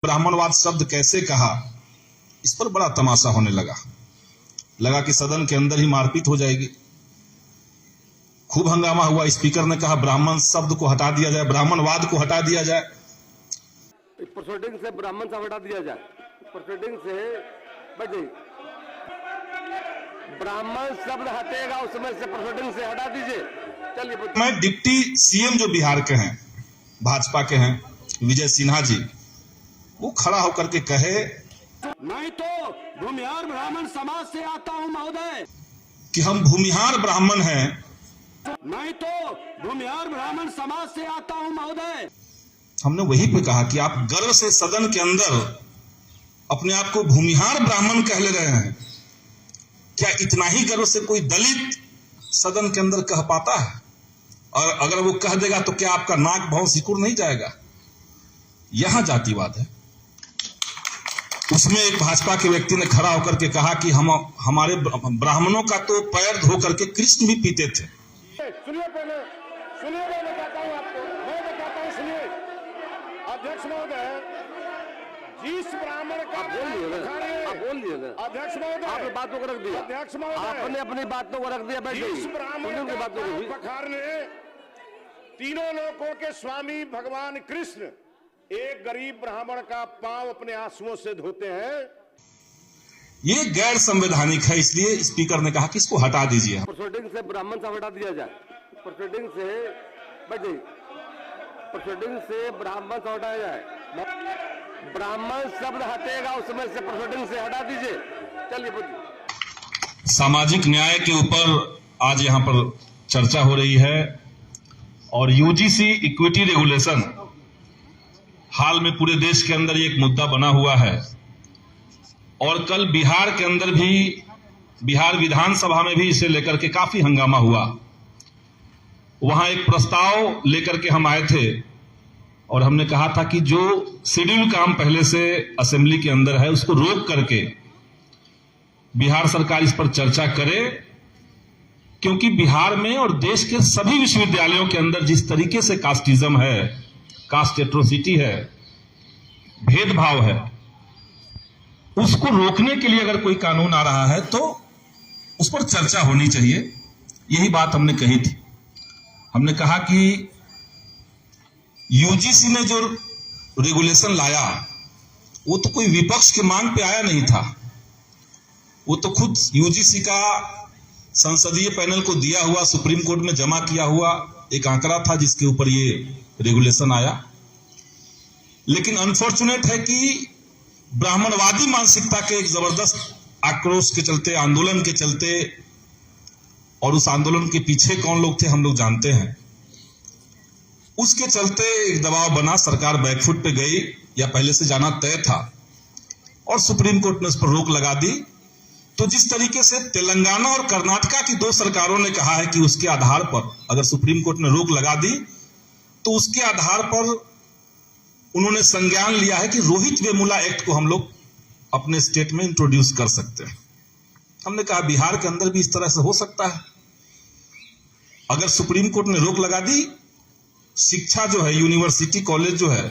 ब्राह्मणवाद शब्द कैसे कहा, इस पर बड़ा तमाशा होने लगा कि सदन के अंदर ही मारपीट हो जाएगी। खूब हंगामा हुआ। स्पीकर ने कहा ब्राह्मण शब्द को हटा दिया जाए, ब्राह्मणवाद को हटा दिया जाए। प्रोसीडिंग से ब्राह्मण शब्द हटा दिया जाए, प्रोसीडिंग से बैठ जाइए। ब्राह्मण शब्द हटेगा उसमें से, प्रोसीडिंग से हटा दीजिए। चलिए। मैं डिप्टी सीएम जो बिहार के हैं, भाजपा के हैं, विजय सिन्हा जी, वो खड़ा होकर के कहे मैं तो भूमिहार ब्राह्मण समाज से आता हूं महोदय, कि हम भूमिहार ब्राह्मण हैं। मैं तो भूमिहार ब्राह्मण समाज से आता हूं महोदय। हमने वही पे कहा कि आप गर्व से सदन के अंदर अपने आप को भूमिहार ब्राह्मण कह ले रहे हैं। क्या इतना ही गर्व से कोई दलित सदन के अंदर कह पाता है? और अगर वो कह देगा तो क्या आपका नाक भाव सिकुड़ नहीं जाएगा? यहां जातिवाद है। उसमें एक भाजपा के व्यक्ति ने खड़ा होकर के कहा कि हमारे ब्राह्मणों का तो पैर धो करके कृष्ण भी पीते थे। सुनिए, पहले सुनिए, मैं बताता हूं आपको, मैं बताता हूं, सुनिए। अध्यक्ष महोदय, जिस ब्राह्मण का बोल दिए ना अध्यक्ष महोदय, आपने बातों को रख दिया, अध्यक्ष महोदय, आपने अपनी बातों को रख दिया। बैठ जिस ब्राह्मण की बातों को पखारने तीनों लोकों के स्वामी भगवान कृष्ण एक गरीब ब्राह्मण का पांव अपने आंसुओं से धोते हैं, ये गैर संवैधानिक है। इसलिए स्पीकर ने कहा कि इसको हटा दीजिए। प्रोसीडिंग से ब्राह्मण शब्द हटा दिया जाए, प्रोसीडिंग से बैठ जाइए। प्रोसीडिंग से ब्राह्मण शब्द हटाया जाए, ब्राह्मण शब्द हटेगा उसमें से, प्रोसीडिंग से हटा दीजिए। चलिए। सामाजिक न्याय के ऊपर आज यहां पर चर्चा हो रही है और यूजीसी इक्विटी रेगुलेशन हाल में पूरे देश के अंदर एक मुद्दा बना हुआ है। और कल बिहार के अंदर भी, बिहार विधानसभा में भी इसे लेकर के काफी हंगामा हुआ। वहां एक प्रस्ताव लेकर के हम आए थे और हमने कहा था कि जो शेड्यूल काम पहले से असेंबली के अंदर है उसको रोक करके बिहार सरकार इस पर चर्चा करे, क्योंकि बिहार में और देश के सभी विश्वविद्यालयों के अंदर जिस तरीके से कास्टिज्म है, कास्ट एट्रोसिटी है, भेदभाव है, उसको रोकने के लिए अगर कोई कानून आ रहा है तो उस पर चर्चा होनी चाहिए। यही बात हमने कही थी। हमने कहा कि यूजीसी ने जो रेगुलेशन लाया वो तो कोई विपक्ष के मांग पे आया नहीं था। वो तो खुद यूजीसी का संसदीय पैनल को दिया हुआ, सुप्रीम कोर्ट में जमा किया हुआ एक आंकड़ा था जिसके ऊपर ये रेगुलेशन आया। लेकिन अनफॉर्चुनेट है कि ब्राह्मणवादी मानसिकता के एक जबरदस्त आक्रोश के चलते, आंदोलन के चलते, और उस आंदोलन के पीछे कौन लोग थे हम लोग जानते हैं, उसके चलते एक दबाव बना, सरकार बैकफुट पे गई, या पहले से जाना तय था, और सुप्रीम कोर्ट ने उस पर रोक लगा दी। तो जिस तरीके से तेलंगाना और कर्नाटका की दो सरकारों ने कहा है कि उसके आधार पर अगर सुप्रीम कोर्ट ने रोक लगा दी तो उसके आधार पर उन्होंने संज्ञान लिया है कि रोहित वेमुला एक्ट को हम लोग अपने स्टेट में इंट्रोड्यूस कर सकते हैं। हमने कहा बिहार के अंदर भी इस तरह से हो सकता है। अगर सुप्रीम कोर्ट ने रोक लगा दी, शिक्षा जो है, यूनिवर्सिटी कॉलेज जो है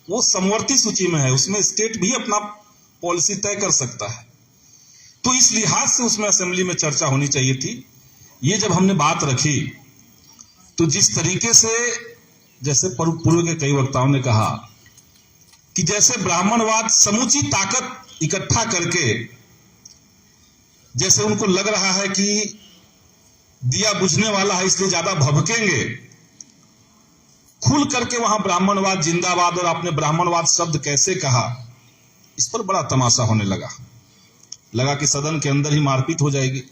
वो समवर्ती सूची में है, उसमें स्टेट भी अपना पॉलिसी तय कर सकता है। तो इस लिहाज से उसमें असेंबली में चर्चा होनी चाहिए थी। ये जब हमने बात रखी तो जिस तरीके से, जैसे पूर्व के कई वक्ताओं ने कहा कि जैसे ब्राह्मणवाद समूची ताकत इकट्ठा करके, जैसे उनको लग रहा है कि दिया बुझने वाला है इसलिए ज्यादा भभकेंगे, खुल करके वहां ब्राह्मणवाद जिंदाबाद और आपने ब्राह्मणवाद शब्द कैसे कहा, इस पर बड़ा तमाशा होने लगा कि सदन के अंदर ही मारपीट हो जाएगी।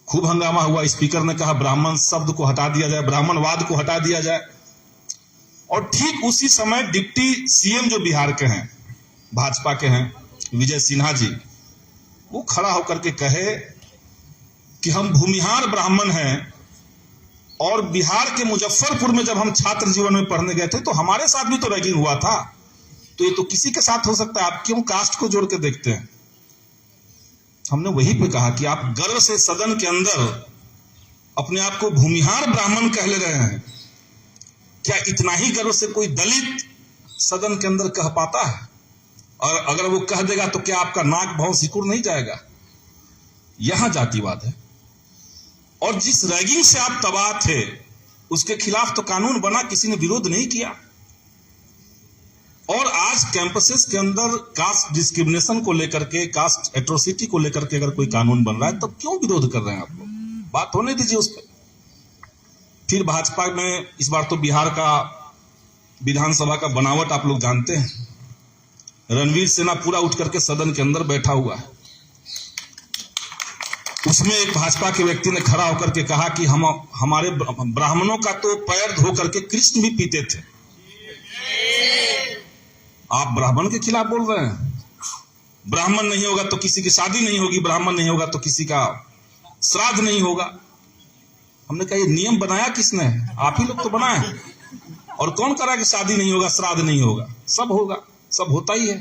खूब हंगामा हुआ। स्पीकर ने कहा ब्राह्मण शब्द को हटा दिया जाए, ब्राह्मणवाद को हटा दिया जाए। और ठीक उसी समय डिप्टी सीएम जो बिहार के हैं, भाजपा के हैं, विजय सिन्हा जी, वो खड़ा होकर के कहे कि हम भूमिहार ब्राह्मण हैं। और बिहार के मुजफ्फरपुर में जब हम छात्र जीवन में पढ़ने गए थे तो हमारे साथ भी तो रैगिंग हुआ था। तो ये तो किसी के साथ हो सकता है, आप क्यों कास्ट को जोड़ के देखते हैं? हमने वही पे कहा कि आप गर्व से सदन के अंदर अपने आप को भूमिहार ब्राह्मण कह ले रहे हैं। क्या इतना ही गर्व से कोई दलित सदन के अंदर कह पाता है? और अगर वो कह देगा तो क्या आपका नाक भाव सिकुड़ नहीं जाएगा? यहां जातिवाद है। और जिस रैगिंग से आप तबाह थे उसके खिलाफ तो कानून बना, किसी ने विरोध नहीं किया। और आज कैंपसेस के अंदर कास्ट डिस्क्रिमिनेशन को लेकर के, कास्ट एट्रोसिटी को लेकर के अगर कोई कानून बन रहा है तब क्यों विरोध कर रहे हैं आप लोग? बात होने दीजिए उस पर। फिर भाजपा में इस बार तो बिहार का विधानसभा का बनावट आप लोग जानते हैं। रणवीर सेना पूरा उठ करके सदन के अंदर बैठा हुआ है। उसमें एक भाजपा के व्यक्ति ने खड़ा होकर के कहा कि हमारे ब्राह्मणों का तो पैर धो करके कृष्ण भी पीते थे। आप ब्राह्मण के खिलाफ बोल रहे हैं? ब्राह्मण नहीं होगा तो किसी की शादी नहीं होगी, ब्राह्मण नहीं होगा तो किसी का श्राद्ध नहीं होगा। हमने कहा ये नियम बनाया किसने? आप ही लोग तो बनाए। और कौन करा कि शादी नहीं होगा, श्राद्ध नहीं होगा? सब होगा, सब होता ही है।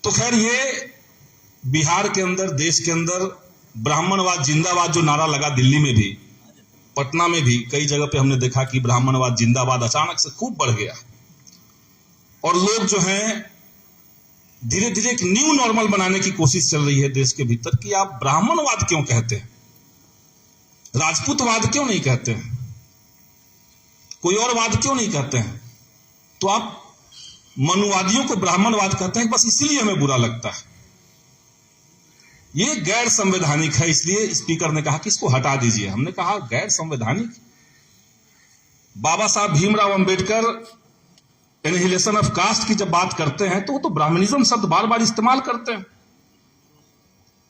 तो खैर, ये बिहार के अंदर, देश के अंदर ब्राह्मणवाद जिंदाबाद जो नारा लगा, दिल्ली में भी, पटना में भी कई जगह पे हमने देखा कि ब्राह्मणवाद जिंदाबाद अचानक से खूब बढ़ गया। और लोग जो हैं धीरे धीरे एक न्यू नॉर्मल बनाने की कोशिश चल रही है देश के भीतर कि आप ब्राह्मणवाद क्यों कहते हैं, राजपूतवाद क्यों नहीं कहते हैं, कोई और वाद क्यों नहीं कहते हैं? तो आप मनुवादियों को ब्राह्मणवाद कहते हैं, बस इसीलिए हमें बुरा लगता है। ये गैर संवैधानिक है, इसलिए स्पीकर ने कहा कि इसको हटा दीजिए। हमने कहा गैर संवैधानिक? Baba Saheb Bhimrao Ambedkar annihilation of caste की जब बात करते हैं तो वो तो ब्राह्मणिज्म शब्द बार बार इस्तेमाल करते हैं।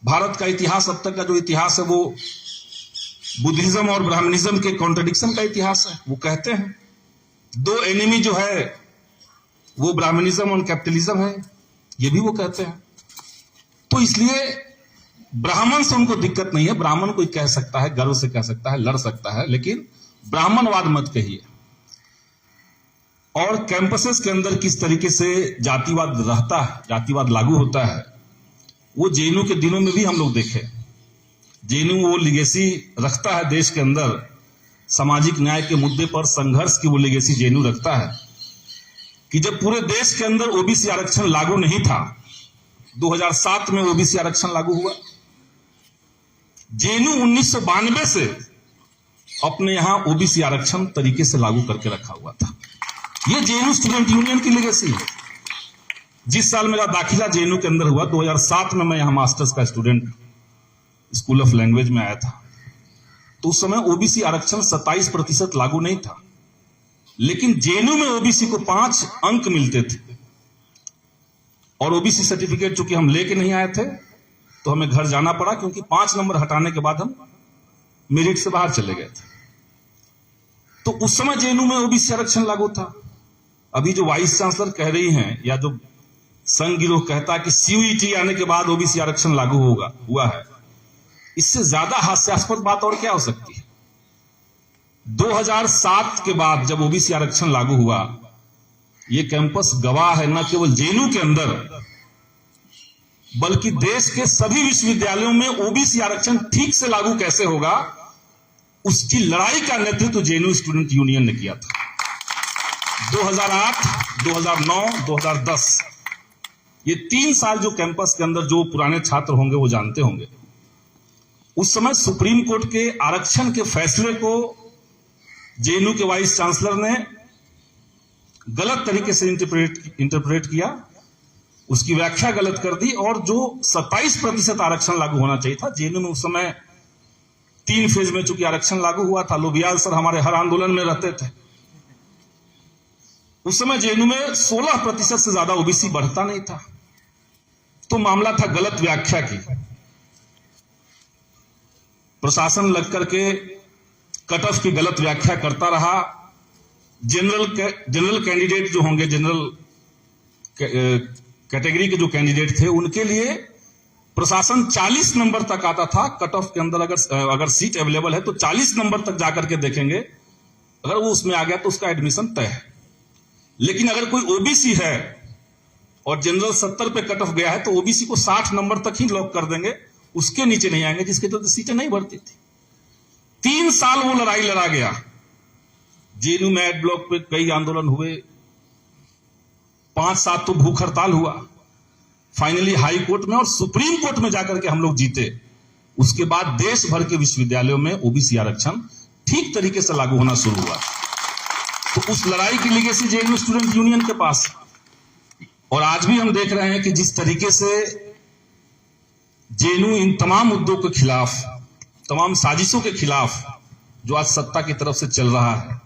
भारत का इतिहास, अब तक का जो इतिहास है वो बुद्धिज्म और ब्राह्मणिज्म के कॉन्ट्रडिक्शन का इतिहास है। वो कहते हैं दो एनिमी जो है वो ब्राह्मणिज्म और कैपिटलिज्म है, ये भी वो कहते हैं। तो इसलिए ब्राह्मण से उनको दिक्कत नहीं है। ब्राह्मण कोई कह सकता है, गर्व से कह सकता है, लड़ सकता है, लेकिन ब्राह्मणवाद मत कहिए। और कैंपसेस के अंदर किस तरीके से जातिवाद रहता है, जातिवाद लागू होता है, वो जेएनयू के दिनों में भी हम लोग देखे। जेएनयू वो लिगेसी रखता है देश के अंदर, सामाजिक न्याय के मुद्दे पर संघर्ष की वो लिगेसी जेएनयू रखता है कि जब पूरे देश के अंदर ओबीसी आरक्षण लागू नहीं था, 2007 में ओबीसी आरक्षण लागू हुआ। जेएनयू 1992 से अपने यहां ओबीसी आरक्षण तरीके से लागू करके रखा हुआ था। ये जेएनयू स्टूडेंट यूनियन की लेगेसी है। जिस साल मेरा दाखिला जेएनयू के अंदर हुआ, 2007 में मैं यहां मास्टर्स का स्टूडेंट स्कूल ऑफ लैंग्वेज में आया था, तो उस समय ओबीसी आरक्षण 27% लागू नहीं था, लेकिन जेएनयू में ओबीसी को 5 अंक मिलते थे। और ओबीसी सर्टिफिकेट चूंकि हम लेके नहीं आए थे तो हमें घर जाना पड़ा, क्योंकि 5 नंबर हटाने के बाद हम मेरिट से बाहर चले गए थे। तो उस समय जेएनयू में ओबीसी आरक्षण लागू था। अभी जो वाइस चांसलर कह रही हैं, या जो संघ गिरोह कहता है कि सीयूईटी आने के बाद ओबीसी आरक्षण लागू हुआ है, इससे ज्यादा हास्यास्पद बात और क्या हो सकती है? 2007 के बाद जब ओबीसी आरक्षण लागू हुआ, ये कैंपस गवाह है न केवल जेएनयू के अंदर बल्कि देश के सभी विश्वविद्यालयों में ओबीसी आरक्षण ठीक से लागू कैसे होगा, उसकी लड़ाई का नेतृत्व जेएनयू स्टूडेंट यूनियन ने किया था। 2008, 2009, 2010 ये 3 साल जो कैंपस के अंदर जो पुराने छात्र होंगे वो जानते होंगे, उस समय सुप्रीम कोर्ट के आरक्षण के फैसले को जेएनयू के वाइस चांसलर ने गलत तरीके से इंटरप्रेट किया, उसकी व्याख्या गलत कर दी, और जो 27% आरक्षण लागू होना चाहिए था, जेएनयू में उस समय 3 फेज में चूंकि आरक्षण लागू हुआ था। लोबियाल सर हमारे हर आंदोलन में रहते थे। उस समय जेएनयू में 16% से ज्यादा ओबीसी बढ़ता नहीं था। तो मामला था गलत व्याख्या की। प्रशासन लग करके कट ऑफ की गलत व्याख्या करता रहा। जनरल कैंडिडेट जो होंगे, जनरल कैटेगरी के जो कैंडिडेट थे, उनके लिए प्रशासन 40 नंबर तक आता था कट ऑफ के अंदर। अगर सीट अवेलेबल है तो 40 नंबर तक जाकर के देखेंगे, अगर वो उसमें आ गया तो उसका एडमिशन तय है। लेकिन अगर कोई ओबीसी है और जनरल 70 पे कट ऑफ गया है तो ओबीसी को 60 नंबर तक ही लॉक कर देंगे, उसके नीचे नहीं आएंगे, जिसके तो सीटें नहीं भरती थी। 3 साल वो लड़ाई लड़ा गया। जेएनयू में एड ब्लॉक पे कई आंदोलन हुए, 5-7 तो भूख हड़ताल हुआ, फाइनली हाई कोर्ट में और सुप्रीम कोर्ट में जाकर के हम लोग जीते। उसके बाद देश भर के विश्वविद्यालयों में ओबीसी आरक्षण ठीक तरीके से लागू होना शुरू हुआ। तो उस लड़ाई की लीगेसी जेएनयू स्टूडेंट यूनियन के पास। और आज भी हम देख रहे हैं कि जिस तरीके से जेएनयू इन तमाम मुद्दों के खिलाफ, तमाम साजिशों के खिलाफ जो आज सत्ता की तरफ से चल रहा है,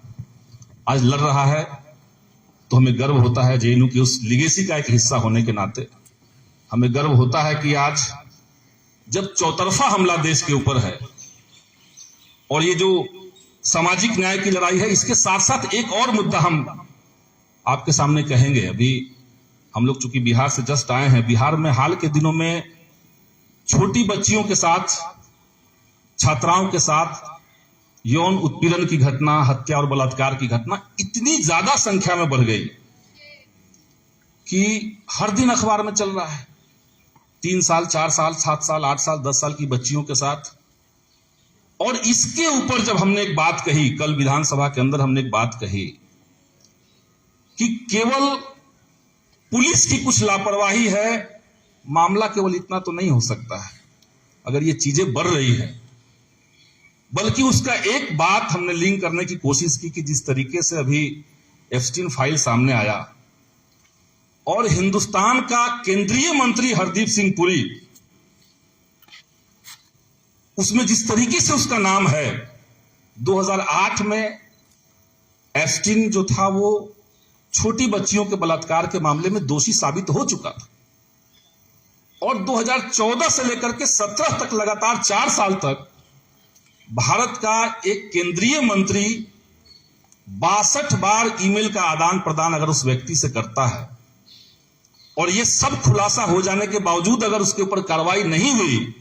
आज लड़ रहा है, तो हमें गर्व होता है जेएनयू की उस लीगेसी का एक हिस्सा होने के नाते। हमें गर्व होता है कि आज जब चौतरफा हमला देश के ऊपर है और ये जो सामाजिक न्याय की लड़ाई है, इसके साथ साथ एक और मुद्दा हम आपके सामने कहेंगे। अभी हम लोग चूंकि बिहार से जस्ट आए हैं, बिहार में हाल के दिनों में छोटी बच्चियों के साथ, छात्राओं के साथ यौन उत्पीड़न की घटना, हत्या और बलात्कार की घटना इतनी ज्यादा संख्या में बढ़ गई कि हर दिन अखबार में चल रहा है। 3 साल, 4 साल, 7 साल, 8 साल, 10 साल की बच्चियों के साथ। और इसके ऊपर जब हमने एक बात कही, कल विधानसभा के अंदर हमने एक बात कही कि केवल पुलिस की कुछ लापरवाही है, मामला केवल इतना तो नहीं हो सकता है अगर ये चीजें बढ़ रही है, बल्कि उसका एक बात हमने लिंक करने की कोशिश की कि जिस तरीके से अभी एप्स्टीन फाइल सामने आया और हिंदुस्तान का केंद्रीय मंत्री हरदीप सिंह पुरी, उसमें जिस तरीके से उसका नाम है, 2008 में एप्स्टीन जो था वो छोटी बच्चियों के बलात्कार के मामले में दोषी साबित हो चुका था और 2014 से लेकर के 17 तक लगातार 4 साल तक भारत का एक केंद्रीय मंत्री 62 बार ईमेल का आदान प्रदान अगर उस व्यक्ति से करता है और ये सब खुलासा हो जाने के बावजूद अगर उसके ऊपर कार्रवाई नहीं हुई,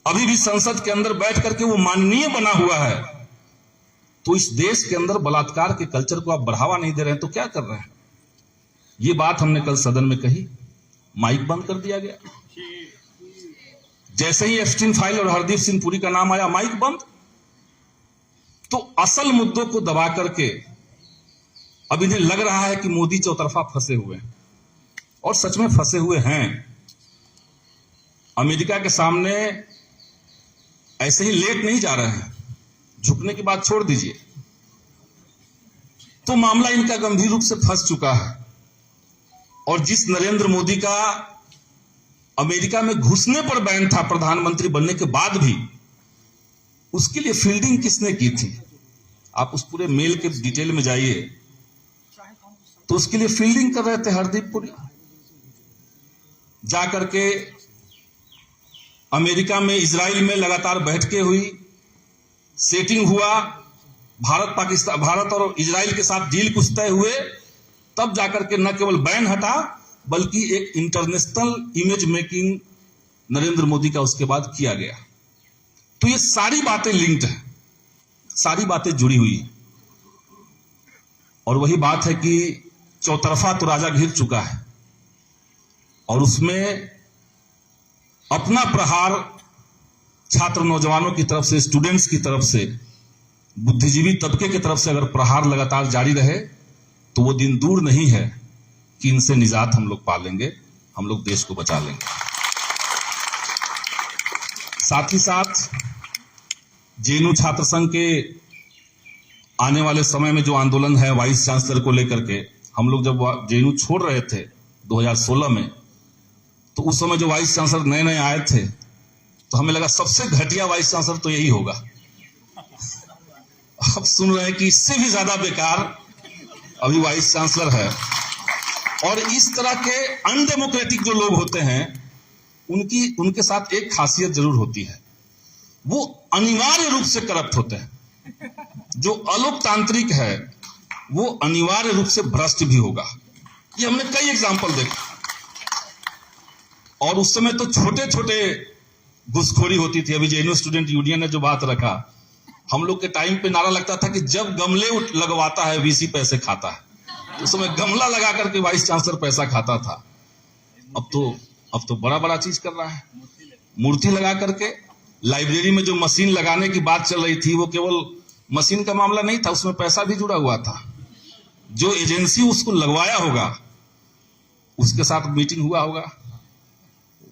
अभी भी संसद के अंदर बैठ करके वो माननीय बना हुआ है, तो इस देश के अंदर बलात्कार के कल्चर को आप बढ़ावा नहीं दे रहे हैं तो क्या कर रहे हैं? ये बात हमने कल सदन में कही, माइक बंद कर दिया गया। जैसे ही एप्स्टीन फाइल और हरदीप सिंह पुरी का नाम आया, माइक बंद। तो असल मुद्दों को दबा करके अब इन्हें लग रहा है कि मोदी चौतरफा फंसे हुए हैं और सच में फंसे हुए हैं। अमेरिका के सामने ऐसे ही लेट नहीं जा रहे हैं, झुकने की बात छोड़ दीजिए, तो मामला इनका गंभीर रूप से फंस चुका है। और जिस नरेंद्र मोदी का अमेरिका में घुसने पर बैन था प्रधानमंत्री बनने के बाद भी, उसके लिए फील्डिंग किसने की थी? आप उस पूरे मेल के डिटेल में जाइए तो उसके लिए फील्डिंग कर रहे थे हरदीप पुरी। जाकर के अमेरिका में, इजराइल में लगातार बैठकें हुई, सेटिंग हुआ, भारत और इजराइल के साथ डील कुछ तय हुए, तब जाकर के न केवल बैन हटा बल्कि एक international image making Narendra Modi का उसके बाद किया गया। तो ये सारी बातें लिंक्ड हैं, सारी बातें जुड़ी हुई हैं। और वही बात है कि चौतरफा तो राजा घिर चुका है और उसमें अपना प्रहार छात्र नौजवानों की तरफ से, स्टूडेंट्स की तरफ से, बुद्धिजीवी तबके की तरफ से अगर प्रहार लगातार जारी रहे तो वो दिन दूर नहीं है कि इनसे निजात हम लोग पा लेंगे, हम लोग देश को बचा लेंगे। साथ ही साथ जेएनयू छात्र संघ के आने वाले समय में जो आंदोलन है वाइस चांसलर को लेकर के, हम लोग जब जेएनयू छोड़ रहे थे 2016 में, तो उस समय जो वाइस चांसलर नए नए आए थे तो हमें लगा सबसे घटिया वाइस चांसलर तो यही होगा। अब सुन रहे हैं कि इससे भी ज्यादा बेकार अभी वाइस चांसलर है। और इस तरह के अनडेमोक्रेटिक जो लोग होते हैं उनके साथ एक खासियत जरूर होती है, वो अनिवार्य रूप से करप्ट होते हैं। जो अलोकतांत्रिक है वो अनिवार्य रूप से भ्रष्ट भी होगा। ये हमने कई एग्जाम्पल देखे। और उस समय तो छोटे छोटे घुसखोरी होती थी। अभी जेएनयू स्टूडेंट यूनियन ने जो बात रखा, हम लोग के टाइम पे नारा लगता था कि जब गमले लगवाता है वीसी पैसे खाता है। उस समय गमला लगा करके वाइस चांसलर पैसा खाता था। अब तो बड़ा बड़ा चीज कर रहा है, मूर्ति लगा करके। लाइब्रेरी में जो मशीन लगाने की बात चल रही थी वो केवल मशीन का मामला नहीं था, उसमें पैसा भी जुड़ा हुआ था। जो एजेंसी उसको लगवाया होगा उसके साथ मीटिंग हुआ होगा।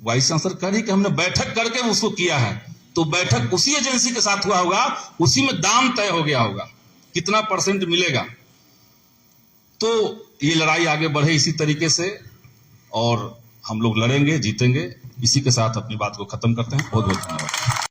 वाइस चांसलर कह रही कि हमने बैठक करके उसको किया है, तो बैठक उसी एजेंसी के साथ हुआ होगा, उसी में दाम तय हो गया होगा कितना % मिलेगा। तो ये लड़ाई आगे बढ़े इसी तरीके से, और हम लोग लड़ेंगे, जीतेंगे। इसी के साथ अपनी बात को खत्म करते हैं। बहुत बहुत धन्यवाद।